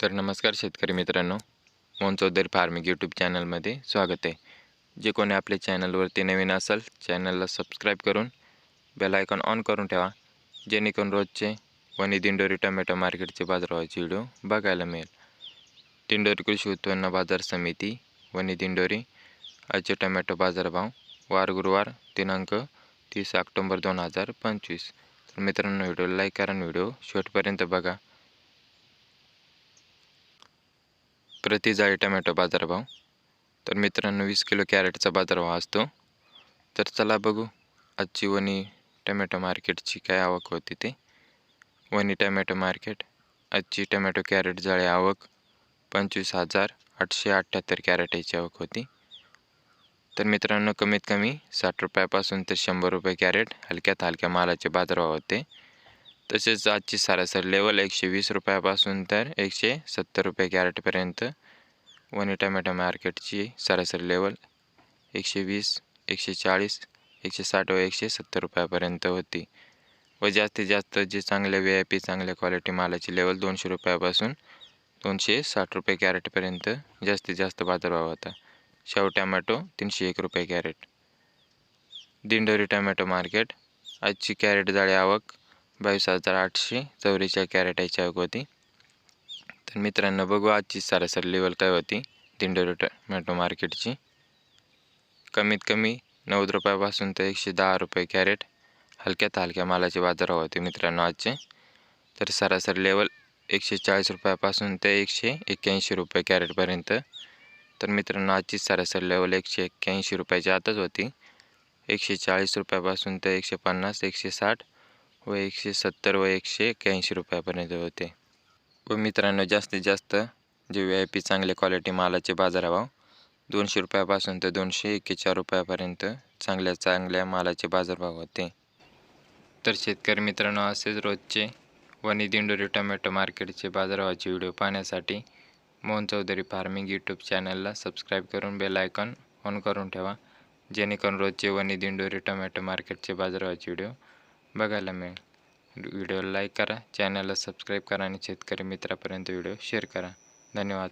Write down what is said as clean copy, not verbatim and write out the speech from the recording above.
तर नमस्कार शेतकरी मित्रांनो, मोहन चौधरी फार्मिंग यूट्यूब चॅनलमध्ये स्वागत आहे. जे कोणी आपल्या चॅनलवरती नवीन असेल चॅनलला सबस्क्राईब करून बेल आयकॉन ऑन करून ठेवा, जेणेकरून रोजचे वनी दिंडोरी टोमॅटो मार्केटचे बाजारभावाचे व्हिडिओ बघायला मिळेल. दिंडोरी कृषी उत्पन्न बाजार समिती वनी दिंडोरी आजचे टोमॅटो बाजारभाव वार गुरुवार दिनांक 30 ऑक्टोबर 2025. तर मित्रांनो, व्हिडिओला लाईक करा आणि व्हिडिओ शेवटपर्यंत बघा. प्रति जाळी टोमॅटो बाजारभाव. तर मित्रांनो, 20 किलो कॅरेटचा बाजारभाव असतो. तर चला बघू आजची वनी टोमॅटो मार्केटची काय आवक होती ते. वनी टोमॅटो मार्केट आजची टोमॅटो कॅरेट जाळी आवक 25,878 कॅरेट याची आवक होती. तर मित्रांनो, कमीत कमी 60 रुपयापासून ते 100 रुपये कॅरेट हलक्यात हलक्या मालाचे बाजारभाव होते. तसेच आजची सरासरी लेवल 120 रुपयापासून तर 170 रुपये कॅरेटपर्यंत वनी टोमॅटो मार्केटची सरासरी लेवल 120, 140, 160 व 170 रुपयापर्यंत होती. व जास्तीत जास्त जे चांगले VIP चांगल्या क्वालिटी मालाची लेवल 200 रुपयापासून 260 रुपये कॅरेटपर्यंत जास्तीत जास्त बाजारभाव होता. शाहू टोमॅटो 301 रुपये कॅरेट. दिंडोरी टोमॅटो मार्केट आजची कॅरेट जाळी आवक 22,844 कॅरेट याची आवक होती. तर मित्रांनो, बघू आजची सरासरी लेवल काय होती दिंडोरी टोमॅटो मार्केटची. कमीत कमी 90 रुपयापासून ते 110 रुपये कॅरेट हलक्यात हलक्या मालाचे बाजारभाव होते मित्रांनो आजचे. तर सरासरी लेवल 140 रुपयापासून ते 181 रुपये कॅरेटपर्यंत. तर मित्रांनो, आजची सरासरी लेवल 181 रुपयाच्या आतच होती. 140 रुपयापासून ते 150, 160 व 170 व 181 रुपयापर्यंत होते. व मित्रांनो, जास्तीत जास्त जे VIP चांगले क्वालिटी मालाचे बाजारभाव 200 रुपयापासून ते 241 रुपयापर्यंत चांगल्या मालाचे बाजारभाव होते. तर शेतकरी मित्रांनो, असेच रोजचे वनी दिंडोरी टोमॅटो मार्केटचे बाजारभावाचे व्हिडिओ पाहण्यासाठी मोहन चौधरी फार्मिंग यूट्यूब चॅनलला सबस्क्राईब करून बेल आयकॉन ऑन करून ठेवा, जेणेकरून रोजचे वनी दिंडोरी टोमॅटो मार्केटचे बाजारभावाचे व्हिडिओ बघायला मिळेल. व्हिडिओला लाईक करा, चॅनलला सबस्क्राईब करा आणि शेतकरी मित्रापर्यंत व्हिडिओ शेअर करा. धन्यवाद.